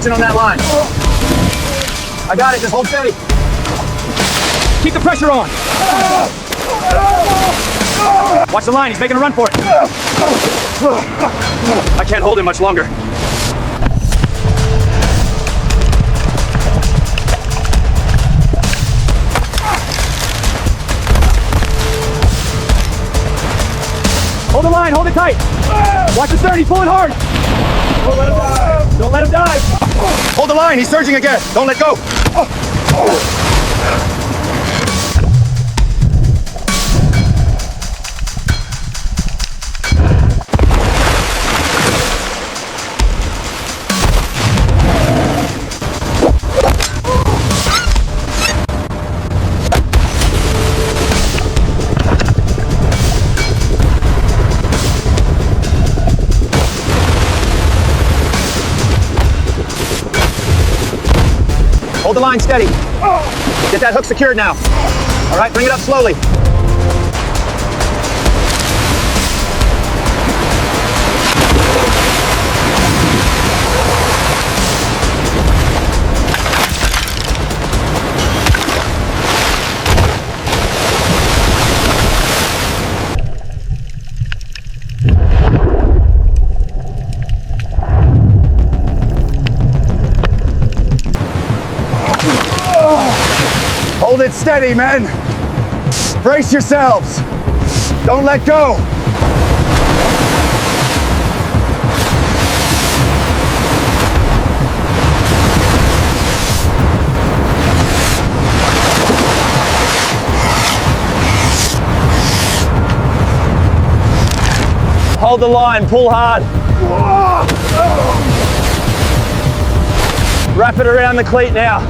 tension on that line. I got it, just hold steady. Keep the pressure on. Watch the line, he's making a run for it. I can't hold him much longer. Hold the line, hold it tight. Watch the stern, he's pulling hard. Don't let him dive. Don't let him dive. Hold the line, he's surging again. Don't let go. Hold the line steady. Get that hook secured now. All right, bring it up slowly. Hold it steady, men. Brace yourselves. Don't let go. Hold the line, pull hard. Wrap it around the cleat now.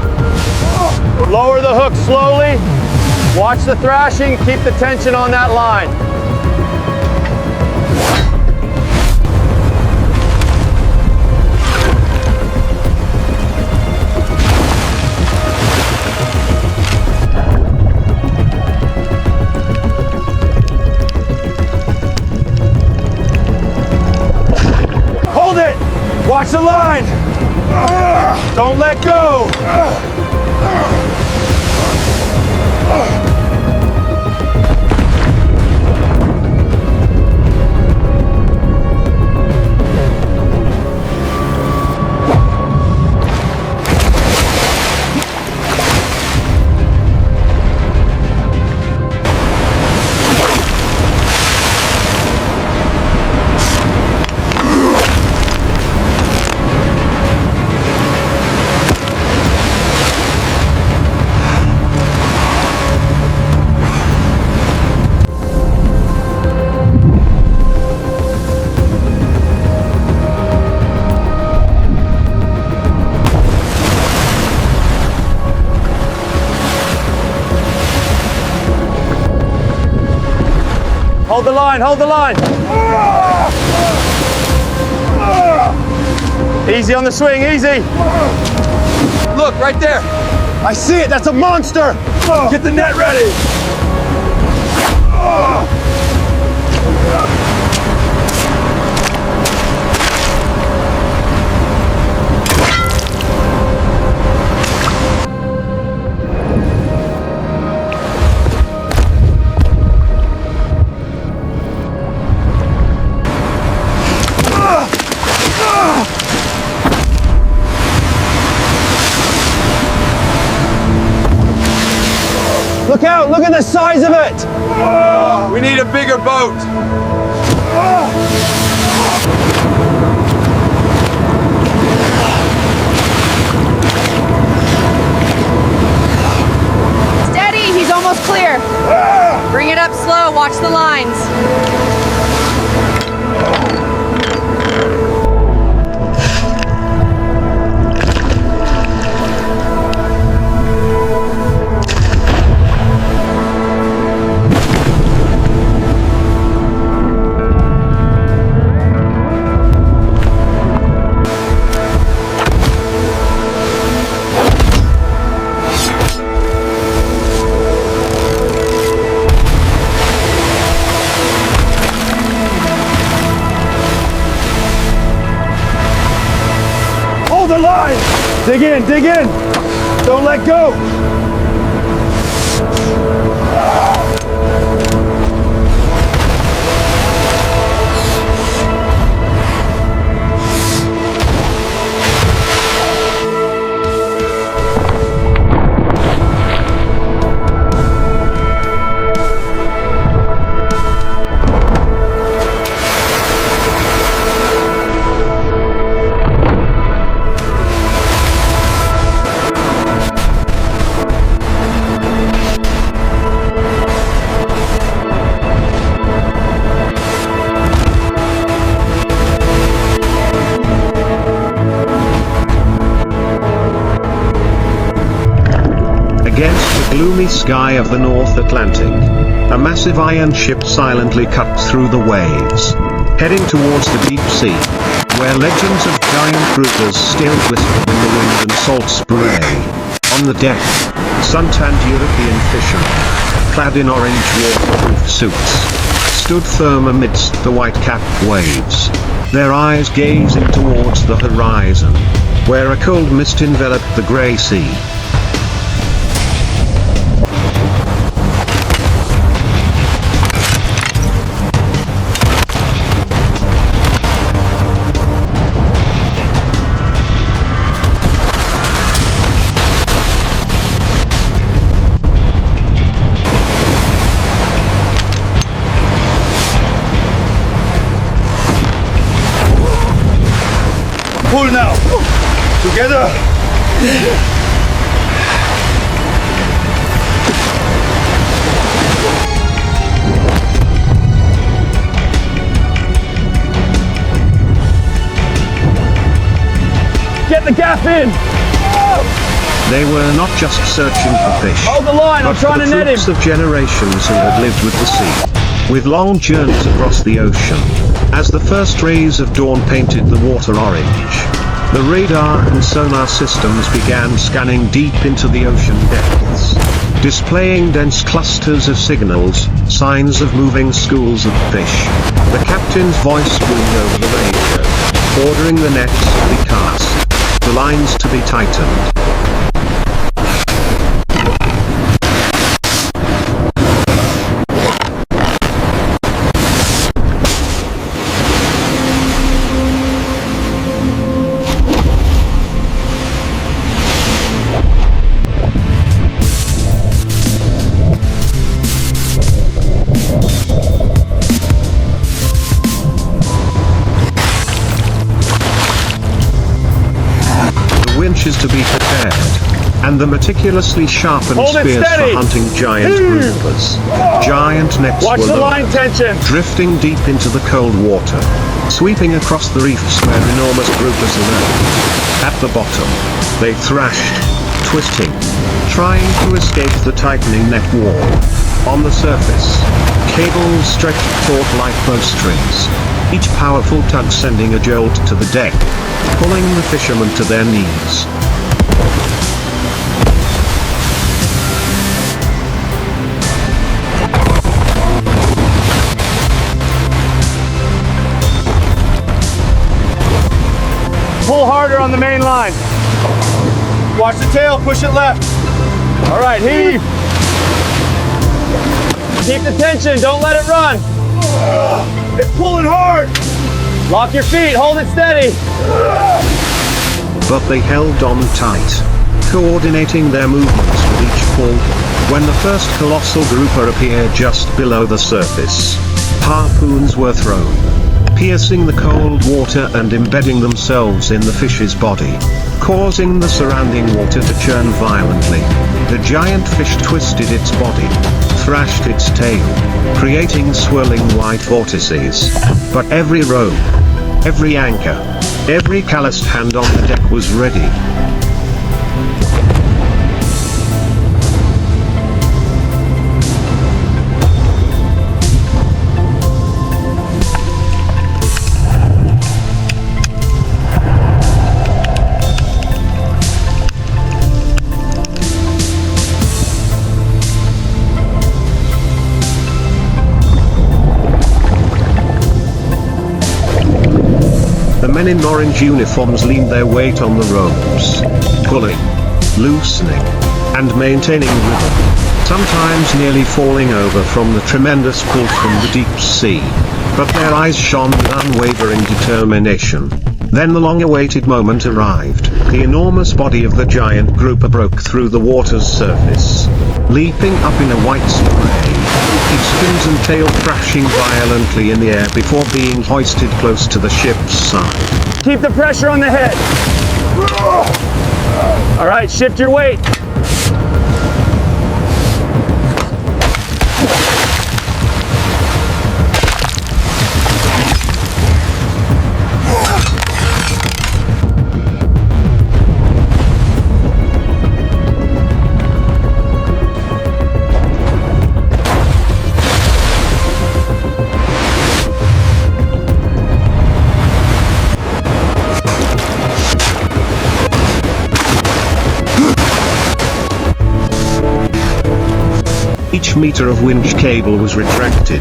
Lower the hook slowly. Watch the thrashing, keep the tension on that line. Hold it! Watch the line! Don't let go! Hold the line, hold the line. Easy on the swing, easy. Look, right there. I see it, that's a monster. Get the net ready. Look out, look at the size of it! We need a bigger boat. Steady, he's almost clear. Bring it up slow, watch the lines. the line! Dig in, dig in! Don't let go! Against the gloomy sky of the North Atlantic, a massive iron ship silently cut through the waves, heading towards the deep sea, where legends of giant groupers still whisper in the wind and salt spray. On the deck, suntanned European fishermen, clad in orange waterproof suits, stood firm amidst the white-capped waves, their eyes gazing towards the horizon, where a cold mist enveloped the grey sea. Pull now! Together! Get the gap in! They were not just searching for fish, Hold the line, I'm but trying for to net him! troops of generations who had lived with the sea, with long journeys across the ocean. As the first rays of dawn painted the water orange, the radar and sonar systems began scanning deep into the ocean depths, displaying dense clusters of signals, signs of moving schools of fish. The captain's voice boomed over the radio, ordering the nets to be cast, the lines to be tightened. Winches to be prepared, and the meticulously sharpened Hold it spears steady. for hunting giant groupers. Giant nets Watch were the lowered, line tension! drifting deep into the cold water, sweeping across the reefs where enormous groupers lurked. At the bottom, they thrashed, twisting, trying to escape the tightening net wall. On the surface, cables stretched taut like bowstrings, each powerful tug sending a jolt to the deck, pulling the fishermen to their knees. Pull harder on the main line. Watch the tail, push it left. All right, heave. Keep the tension, don't let it run. It's pulling hard. Lock your feet, hold it steady. But they held on tight, coordinating their movements with each pull. When the first colossal grouper appeared just below the surface, harpoons were thrown, piercing the cold water and embedding themselves in the fish's body, causing the surrounding water to churn violently. The giant fish twisted its body, thrashed its tail, creating swirling white vortices. But every rope, every anchor, every calloused hand on the deck was ready. The men men in orange uniforms leaned their weight on the ropes, pulling, loosening, and maintaining rhythm, sometimes nearly falling over from the tremendous pull from the deep sea. But their eyes shone with unwavering determination. Then the long-awaited moment arrived. The enormous body of the giant grouper broke through the water's surface, leaping up in a white spray, its fins and tail crashing violently in the air before being hoisted close to the ship's side. Keep the pressure on the head. All right, shift your weight. Each meter of winch cable was retracted.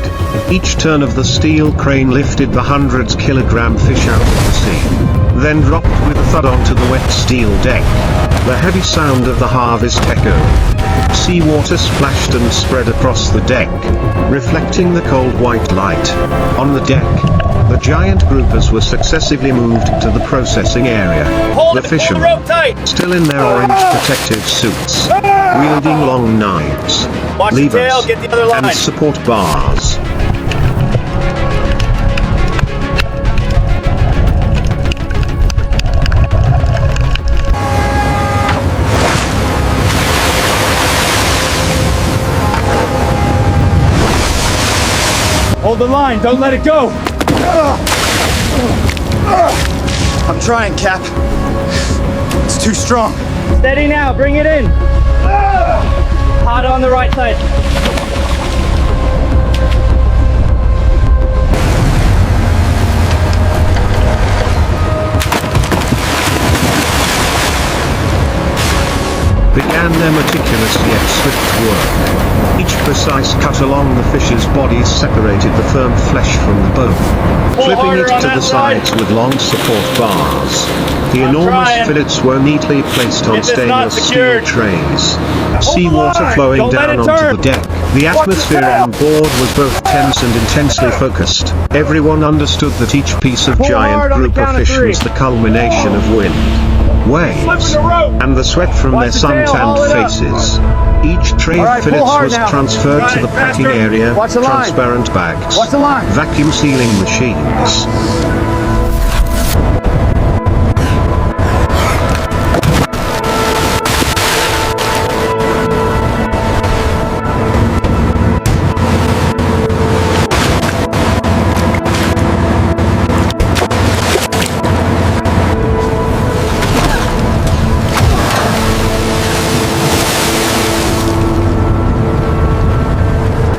Each turn of the steel crane lifted the hundreds-kilogram fish out of the sea, then dropped with a thud onto the wet steel deck. The heavy sound of the harvest echoed. Seawater splashed and spread across the deck, reflecting the cold white light. On the deck, the giant groupers were successively moved to the processing area. The fishermen, still in their orange protective suits, wielding long knives, levers, and support bars. Hold the line, don't let it go. I'm trying, Cap. It's too strong. Steady now, bring it in. Hard on the right side. Began their meticulous yet swift work. Each precise cut along the fish's body separated the firm flesh from the bone, flipping it to the sides with long support bars. The enormous fillets were neatly placed on stainless steel trays. Seawater flowing down onto the deck. The atmosphere on board was both tense and intensely focused. Everyone understood that each piece of giant grouper fish was the culmination of wind, waves, and the sweat from their sun-tanned faces. Each tray of fillets was transferred to the packing area, transparent bags, vacuum sealing machines.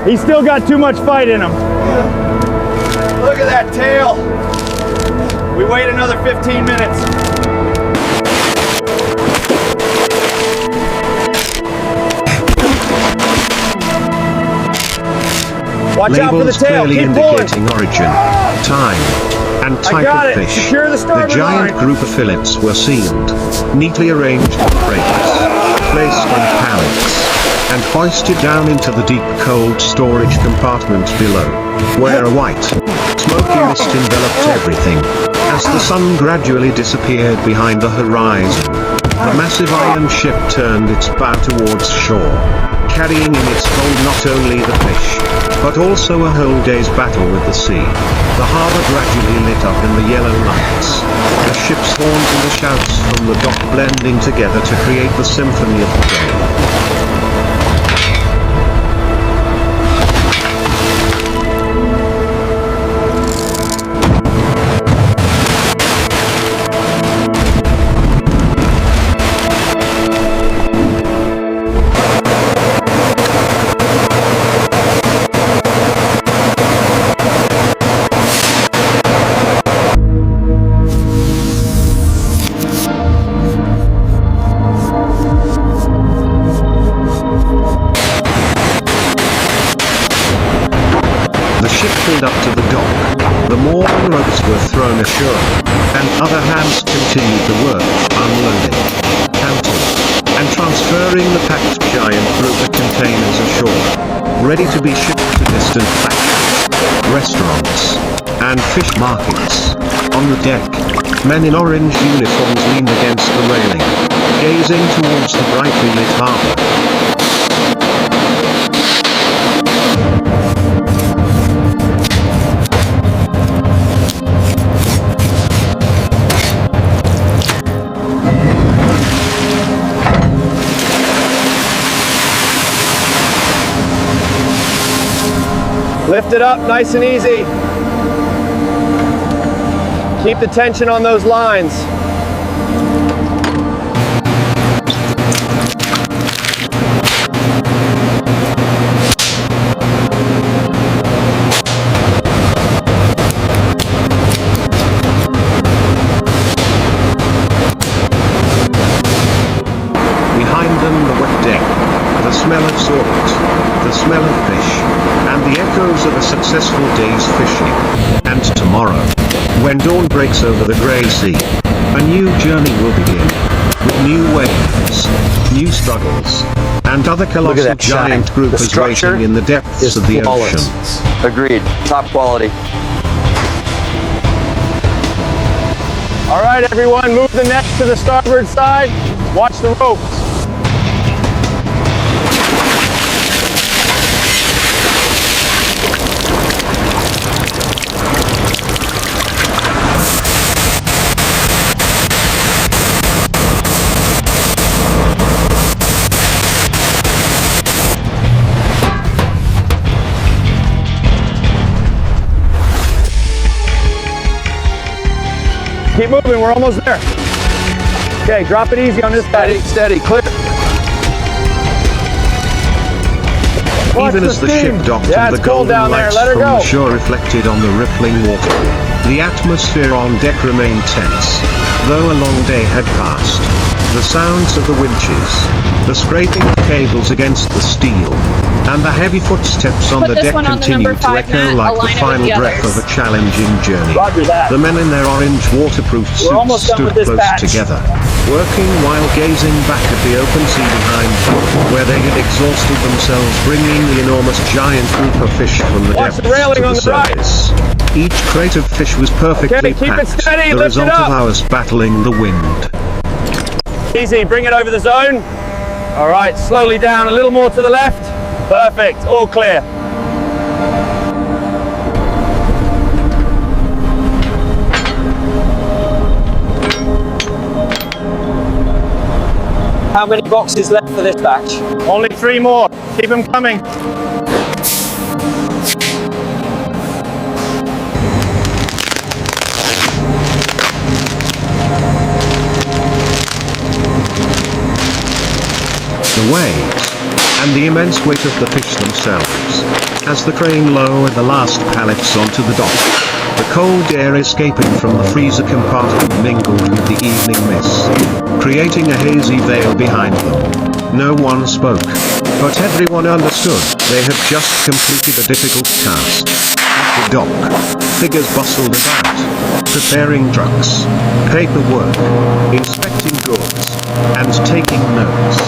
He's still got too much fight in him. Look at that tail. We wait another 15 minutes. Watch out for the Labels tail. clearly Keep pulling. indicating origin, time, and type of fish. Secure the starboard giant line. grouper fillets were sealed, neatly arranged in crates, placed on pallets, and hoisted down into the deep cold storage compartment below, where a white, smoky mist enveloped everything. As the sun gradually disappeared behind the horizon, the massive iron ship turned its bow towards shore, carrying in its hold not only the fish, but also a whole day's battle with the sea. The harbour gradually lit up in the yellow lights, the ship's horns and the shouts from the dock blending together to create the symphony of the day. More ropes were thrown ashore, and other hands continued the work, unloading, counting, and transferring the packed giant grouper containers ashore, ready to be shipped to distant factories, restaurants, and fish markets. On the deck, men in orange uniforms leaned against the railing, gazing towards the brightly lit harbor. Lift it up nice and easy. Keep the tension on those lines. Behind them the wet deck, the smell of salt, the smell of fish, and the echoes of a successful day's fishing. And tomorrow, when dawn breaks over the grey sea, a new journey will begin, with new waves, new struggles, and other colossal giant groupers waiting in the depths of the ocean. Agreed. Top quality. All right, everyone, move the net to the starboard side. Watch the ropes. Keep moving, we're almost there. Okay, drop it easy on this side. Steady, clear. Even as the ship docked and the golden lights from the shore reflected on the rippling water, the atmosphere on deck remained tense. Though a long day had passed, the sounds of the winches, the scraping of cables against the steel, and the heavy footsteps on the deck continued to echo like the final breath of a challenging journey. The men in their orange waterproof suits stood close together, working while gazing back at the open sea behind them, where they had exhausted themselves bringing the enormous giant grouper fish from the depths to the surface. Each crate of fish was perfectly packed, the result of hours battling the wind. Easy, bring it over the zone. All right, slowly down, a little more to the left. Perfect, all clear. How many boxes left for this batch? Only 3 more, keep them coming. The waves, and the immense weight of the fish themselves, as the crane lowered the last pallets onto the dock. The cold air escaping from the freezer compartment mingled with the evening mist, creating a hazy veil behind them. No one spoke, but everyone understood they had just completed a difficult task. At the dock, figures bustled about, preparing trucks, paperwork, inspecting goods, and taking notes.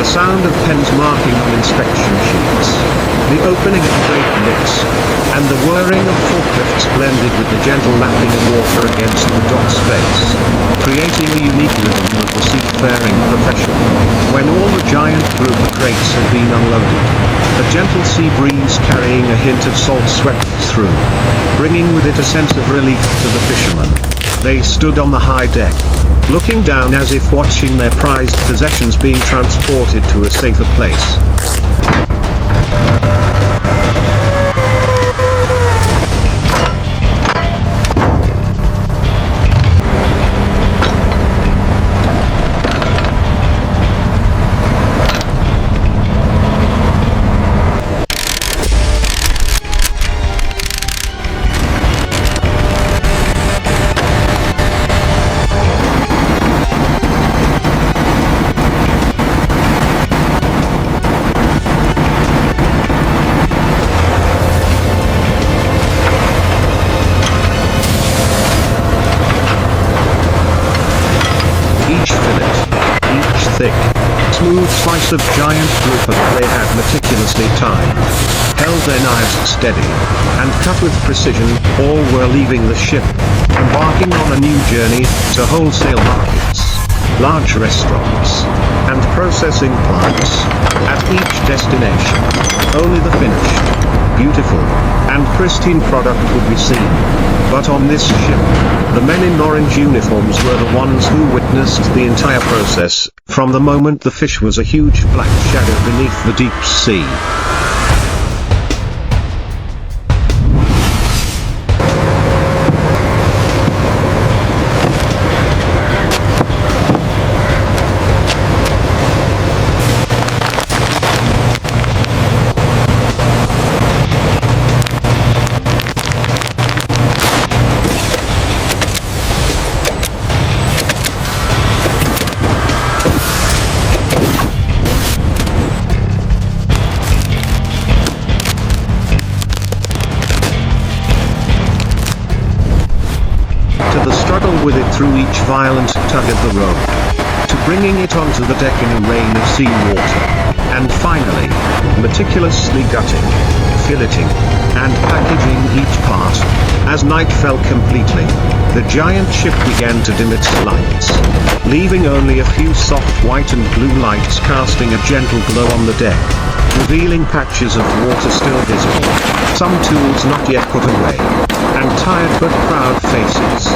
The sound of pens marking on inspection sheets, the opening of crate lids, and the whirring of forklifts blended with the gentle lapping of water against the dock space, creating a unique rhythm of the seafaring profession. When all the giant grouper crates had been unloaded, a gentle sea breeze carrying a hint of salt swept through, bringing with it a sense of relief to the fishermen. They stood on the high deck, looking down as if watching their prized possessions being transported to a safer place. groups of giant grouper that they had meticulously timed, held their knives steady, and cut with precision. All were leaving the ship, embarking on a new journey to wholesale markets, large restaurants, and processing plants. At each destination, only the finished, beautiful, and pristine product would be seen. But on this ship, the men in orange uniforms were the ones who witnessed the entire process, from the moment the fish was a huge black shadow beneath the deep sea. With it through each violent tug of the rope, to bringing it onto the deck in a rain of seawater, and finally, meticulously gutting, filleting, and packaging each part. As night fell completely, the giant ship began to dim its lights, leaving only a few soft white and blue lights casting a gentle glow on the deck, revealing patches of water still visible, some tools not yet put away, and tired but proud faces.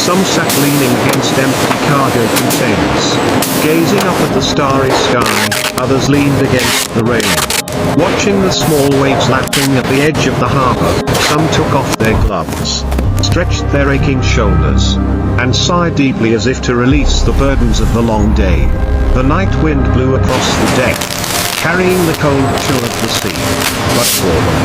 Some sat leaning against empty cargo containers, gazing up at the starry sky. Others leaned against the railing, watching the small waves lapping at the edge of the harbor. Some took off their gloves, stretched their aching shoulders, and sighed deeply as if to release the burdens of the long day. The night wind blew across the deck, carrying the cold chill of the sea. But for them,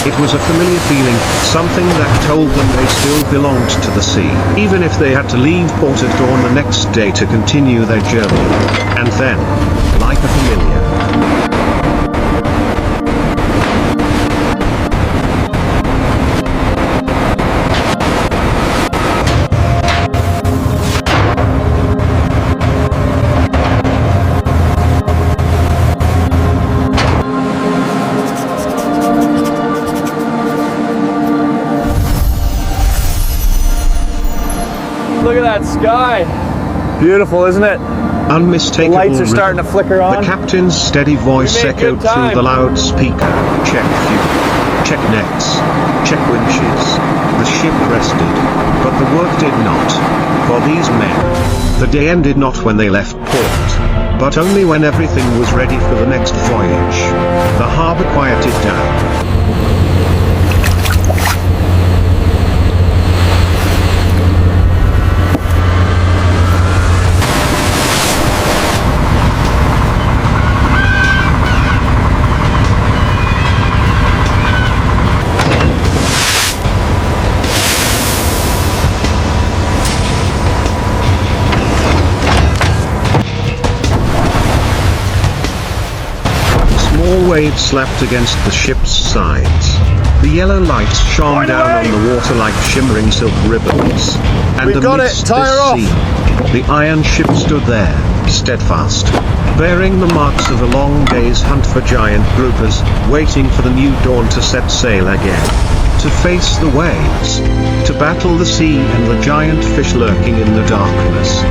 it was a familiar feeling, something that told them they still belonged to the sea. Even if they had to leave port at dawn the next day to continue their journey. And then, like a familiar, Look at that sky. Beautiful, isn't it? unmistakable The lights are rhythm. starting to flicker on. The captain's steady voice We made good echoed through time. the loudspeaker. Check fuel. Check nets. Check winches. The ship rested. But the work did not. For these men, the day ended not when they left port, but only when everything was ready for the next voyage. The harbor quieted down. Small waves slapped against the ship's sides. The yellow lights shone down on the water like shimmering silk ribbons. And We've got it. amidst Tie her this off. sea, the iron ship stood there, steadfast, bearing the marks of a long day's hunt for giant groupers, waiting for the new dawn to set sail again. To face the waves, to battle the sea and the giant fish lurking in the darkness.